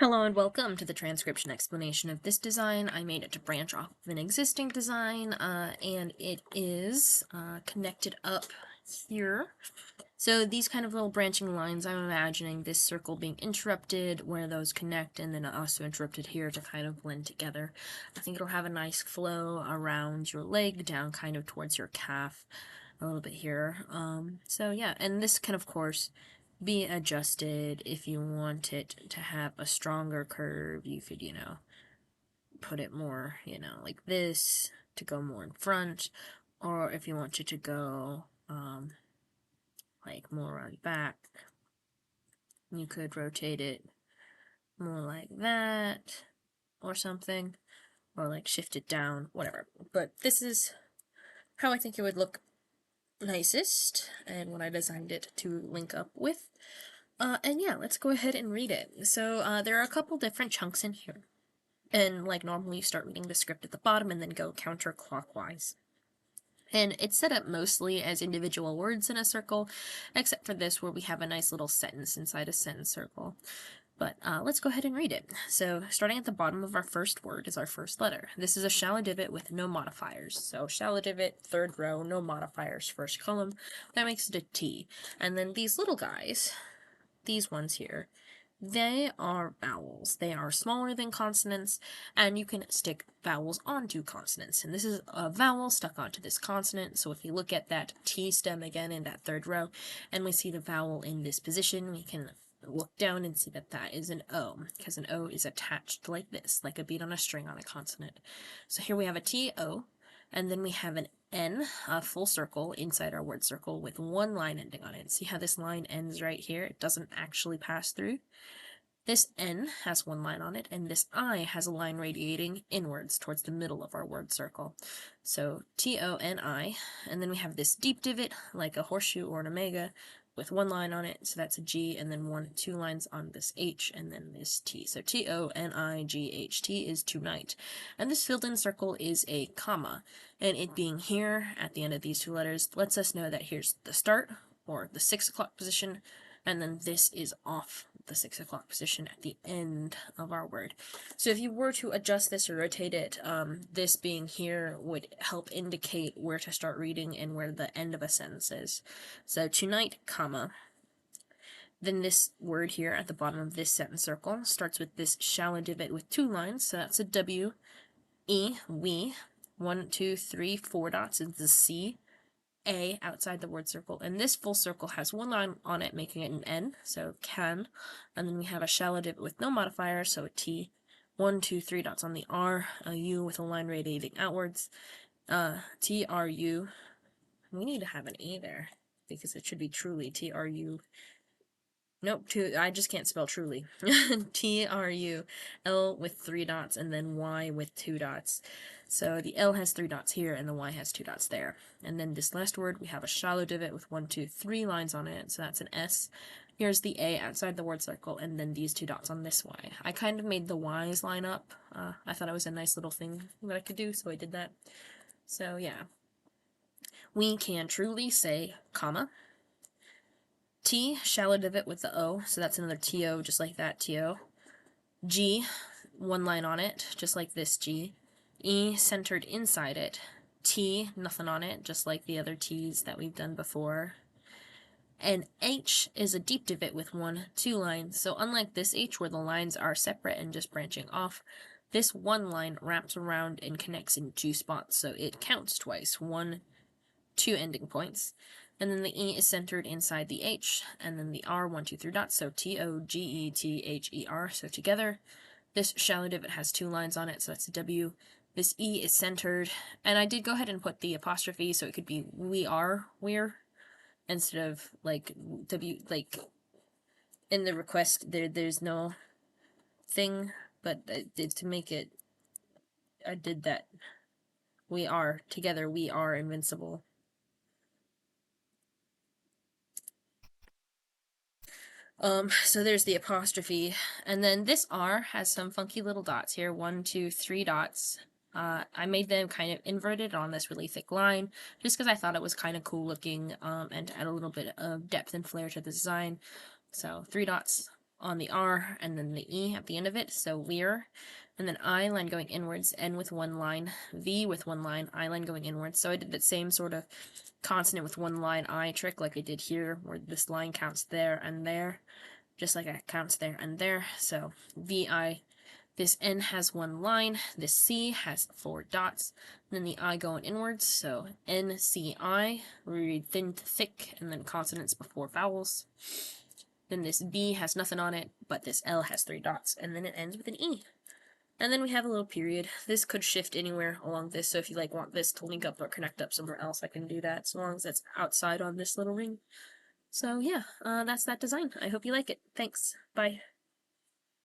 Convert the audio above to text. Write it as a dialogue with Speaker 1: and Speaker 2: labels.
Speaker 1: Hello and welcome to the transcription explanation of this design. I made it to branch off of an existing design, and it is connected up here. So these kind of little branching lines, I'm imagining this circle being interrupted where those connect, and then also interrupted here to kind of blend together. I think it'll have a nice flow around your leg, down kind of towards your calf, a little bit here. So yeah, and this can of course be adjusted if you want it to have a stronger curve. You could, put it more, like this to go more in front, or if you want it to go, like more around back, you could rotate it more like that, or something, or like shift it down, whatever. But this is how I think it would look nicest, and what I designed it to link up with. And yeah, let's go ahead and read it. So there are a couple different chunks in here. And like normally you start reading the script at the bottom and then go counterclockwise. And it's set up mostly as individual words in a circle, except for this where we have a nice little sentence inside a sentence circle. But let's go ahead and read it. So starting at the bottom of our first word is our first letter. This is a shallow divot with no modifiers. So shallow divot, third row, no modifiers, first column. That makes it a T. And then these little guys, these ones here, they are vowels. They are smaller than consonants, and you can stick vowels onto consonants. And this is a vowel stuck onto this consonant, so if you look at that T stem again in that third row, and we see the vowel in this position, we can look down and see that that is an O, because an O is attached like this, like a bead on a string on a consonant. So here we have a T, O, and then we have an N, a full circle inside our word circle with one line ending on it. See how this line ends right here? It doesn't actually pass through. This N has one line on it, and this I has a line radiating inwards towards the middle of our word circle. So T-O-N-I, and then we have this deep divot, like a horseshoe or an omega, with one line on it, so that's a G, and then two lines on this H, and then this T. So T-O-N-I-G-H-T is tonight. And this filled-in circle is a comma, and it being here at the end of these two letters lets us know that here's the start, or the 6 o'clock position, and then this is off the 6 o'clock position at the end of our word. So if you were to adjust this or rotate it, this being here would help indicate where to start reading and where the end of a sentence is. So tonight, comma. Then this word here at the bottom of this sentence circle starts with this shallow divot with two lines, so that's a W, E, we, 1, 2, 3, 4 dots is the C, A outside the word circle, and this full circle has one line on it, making it an N, so can, and then we have a shallow divot with no modifier, so a T, 1, 2, 3 dots on the R, a U with a line radiating outwards, T-R-U, we need to have an E there, because it should be truly, T-R-U, nope, I just can't spell truly, T-R-U, L with 3 dots, and then Y with 2 dots. So the L has 3 dots here, and the Y has 2 dots there. And then this last word, we have a shallow divot with 1, 2, 3 lines on it, so that's an S. Here's the A outside the word circle, and then these 2 dots on this Y. I kind of made the Y's line up. I thought it was a nice little thing that I could do, so I did that. So yeah. We can truly say, comma, T, shallow divot with the O, so that's another T-O, just like that, T-O. G, one line on it, just like this G. E, centered inside it. T, nothing on it, just like the other T's that we've done before. And H is a deep divot with 1, 2 lines, so unlike this H where the lines are separate and just branching off, this one line wraps around and connects in 2 spots, so it counts twice, 1, 2 ending points. And then the E is centered inside the H, and then the R, 1, 2, 3 dots, so T-O-G-E-T-H-E-R, so together. This shallow divot has 2 lines on it, so that's a W. This E is centered, and I did go ahead and put the apostrophe, so it could be we're, instead of, like, W, like, in the request, there's no thing, but to make it, I did that. We are, together, we are invincible. So there's the apostrophe, and then this R has some funky little dots here, 1, 2, 3 dots. I made them kind of inverted on this really thick line, just because I thought it was kind of cool looking, and to add a little bit of depth and flair to the design. So 3 dots on the R, and then the E at the end of it, so weir. And then I line going inwards, N with one line, V with one line, I line going inwards. So I did that same sort of consonant with one line I trick like I did here, where this line counts there and there, just like it counts there and there. So VI, this N has one line, this C has 4 dots, and then the I going inwards, so NCI, we read thin to thick, and then consonants before vowels. Then this B has nothing on it, but this L has 3 dots, and then it ends with an E. And then we have a little period. This could shift anywhere along this, so if you like want this to link up or connect up somewhere else, I can do that, so long as it's outside on this little ring. So yeah, that's that design. I hope you like it. Thanks. Bye.